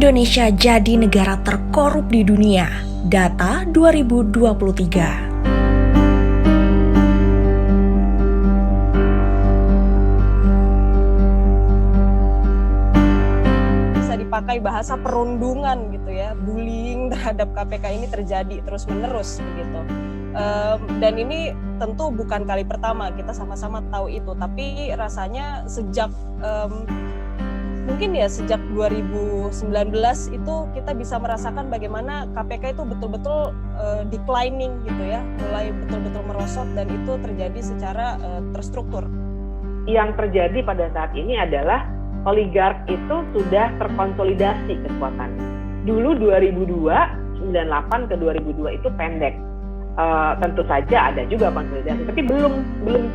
Indonesia jadi negara terkorup di dunia. Data 2023. Pakai bahasa perundungan gitu ya, bullying terhadap KPK ini terjadi terus-menerus begitu. Dan ini tentu bukan kali pertama, kita sama-sama tahu itu, tapi rasanya sejak mungkin ya sejak 2019 itu kita bisa merasakan bagaimana KPK itu betul-betul declining gitu ya, mulai betul-betul merosot, dan itu terjadi secara terstruktur. Yang terjadi pada saat ini adalah oligark itu sudah terkonsolidasi kekuatannya. Dulu 2002, 98 ke 2002 itu pendek. Tentu saja ada juga konsolidasi, tapi belum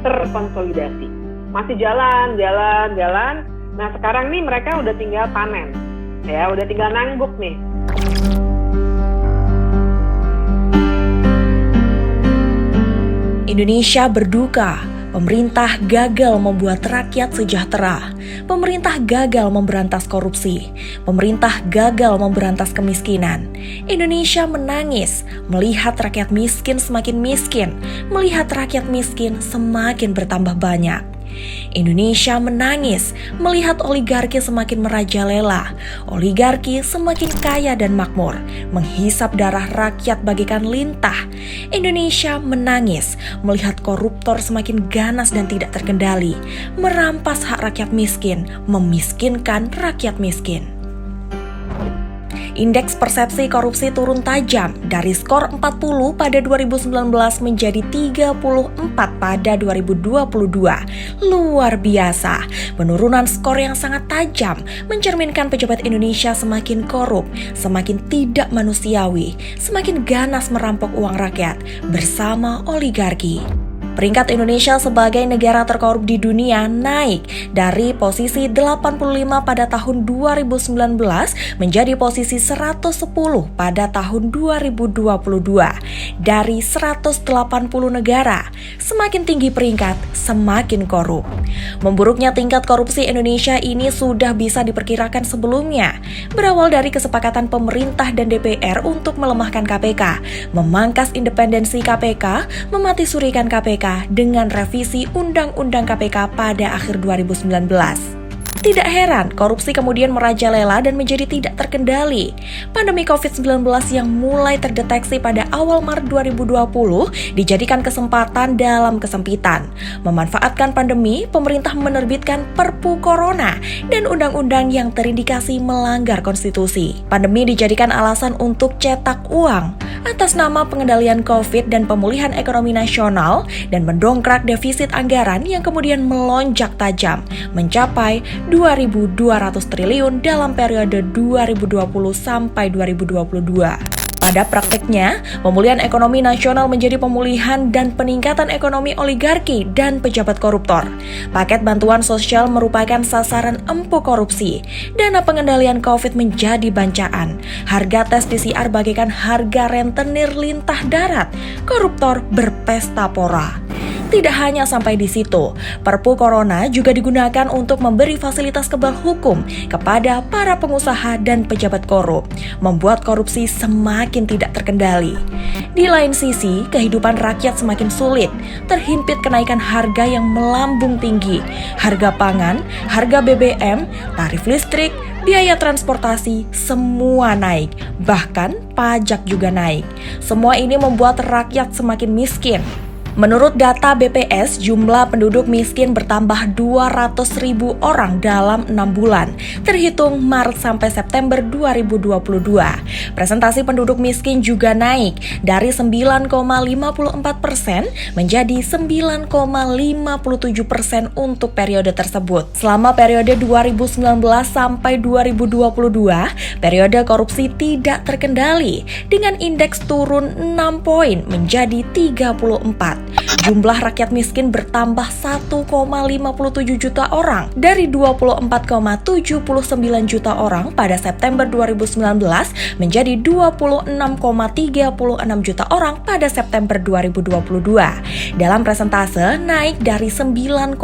terkonsolidasi. Masih jalan. Nah sekarang nih mereka udah tinggal panen, ya udah tinggal nangguk nih. Indonesia berduka. Pemerintah gagal membuat rakyat sejahtera. Pemerintah gagal memberantas korupsi. Pemerintah gagal memberantas kemiskinan. Indonesia menangis melihat rakyat miskin semakin miskin, melihat rakyat miskin semakin bertambah banyak. Indonesia menangis melihat oligarki semakin merajalela, oligarki semakin kaya dan makmur, menghisap darah rakyat bagaikan lintah. Indonesia menangis melihat koruptor semakin ganas dan tidak terkendali, merampas hak rakyat miskin, memiskinkan rakyat miskin. Indeks persepsi korupsi turun tajam dari skor 40 pada 2019 menjadi 34 pada 2022. Luar biasa, penurunan skor yang sangat tajam mencerminkan pejabat Indonesia semakin korup, semakin tidak manusiawi, semakin ganas merampok uang rakyat bersama oligarki. Peringkat Indonesia sebagai negara terkorup di dunia naik dari posisi 85 pada tahun 2019 menjadi posisi 110 pada tahun 2022 dari 180 negara. Semakin tinggi peringkat, semakin korup. Memburuknya tingkat korupsi Indonesia ini sudah bisa diperkirakan sebelumnya. Berawal dari kesepakatan pemerintah dan DPR untuk melemahkan KPK, memangkas independensi KPK, mematisurikan KPK dengan revisi Undang-Undang KPK pada akhir 2019. Tidak heran, korupsi kemudian merajalela dan menjadi tidak terkendali. Pandemi COVID-19 yang mulai terdeteksi pada awal Maret 2020 dijadikan kesempatan dalam kesempitan. Memanfaatkan pandemi, pemerintah menerbitkan Perpu Corona dan undang-undang yang terindikasi melanggar konstitusi. Pandemi dijadikan alasan untuk cetak uang atas nama pengendalian COVID dan pemulihan ekonomi nasional dan mendongkrak defisit anggaran yang kemudian melonjak tajam mencapai 2.200 triliun dalam periode 2020 sampai 2022. Pada prakteknya, pemulihan ekonomi nasional menjadi pemulihan dan peningkatan ekonomi oligarki dan pejabat koruptor. Paket bantuan sosial merupakan sasaran empuk korupsi. Dana pengendalian COVID menjadi bancaan. Harga tes PCR bagaikan harga rentenir lintah darat. Koruptor berpesta pora. Tidak hanya sampai di situ, Perpu Corona juga digunakan untuk memberi fasilitas kebal hukum kepada para pengusaha dan pejabat korup, membuat korupsi semakin tidak terkendali. Di lain sisi, kehidupan rakyat semakin sulit, terhimpit kenaikan harga yang melambung tinggi, harga pangan, harga BBM, tarif listrik, biaya transportasi, semua naik, bahkan pajak juga naik. Semua ini membuat rakyat semakin miskin. Menurut data BPS, jumlah penduduk miskin bertambah 200.000 orang dalam 6 bulan, terhitung Maret sampai September 2022. Presentasi penduduk miskin juga naik dari 9,54% menjadi 9,57% untuk periode tersebut. Selama periode 2019 sampai 2022, periode korupsi tidak terkendali dengan indeks turun 6 poin menjadi 34. Jumlah rakyat miskin bertambah 1,57 juta orang dari 24,79 juta orang pada September 2019 menjadi 26,36 juta orang pada September 2022. Dalam persentase naik dari 9,22%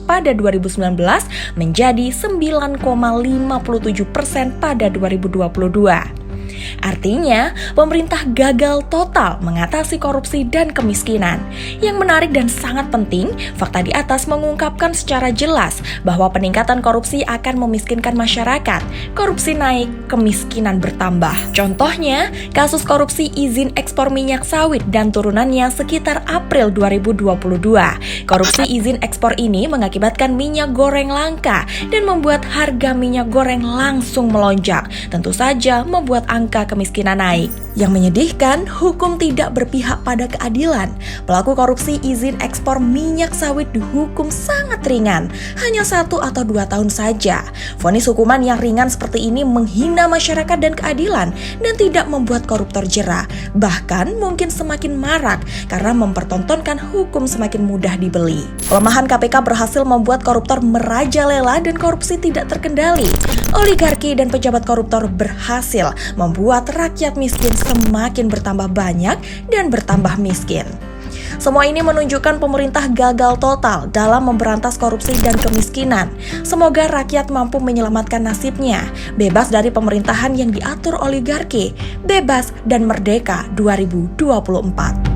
pada 2019 menjadi 9,57% pada 2022. Artinya, pemerintah gagal total mengatasi korupsi dan kemiskinan. Yang menarik dan sangat penting, fakta di atas mengungkapkan secara jelas bahwa peningkatan korupsi akan memiskinkan masyarakat. Korupsi naik, kemiskinan bertambah. Contohnya, kasus korupsi izin ekspor minyak sawit dan turunannya sekitar April 2022. Korupsi izin ekspor ini mengakibatkan minyak goreng langka dan membuat harga minyak goreng langsung melonjak. Tentu saja membuat angka kemiskinan naik. Yang menyedihkan, hukum tidak berpihak pada keadilan. Pelaku korupsi izin ekspor minyak sawit dihukum sangat ringan, hanya 1 atau 2 tahun saja. Vonis hukuman yang ringan seperti ini menghina masyarakat dan keadilan dan tidak membuat koruptor jera. Bahkan mungkin semakin marak karena mempertontonkan hukum semakin mudah dibeli. Pelemahan KPK berhasil membuat koruptor merajalela dan korupsi tidak terkendali. Oligarki dan pejabat koruptor berhasil membuat rakyat miskin semakin bertambah banyak dan bertambah miskin. Semua ini menunjukkan pemerintah gagal total dalam memberantas korupsi dan kemiskinan. Semoga rakyat mampu menyelamatkan nasibnya, bebas dari pemerintahan yang diatur oligarki, bebas dan merdeka 2024.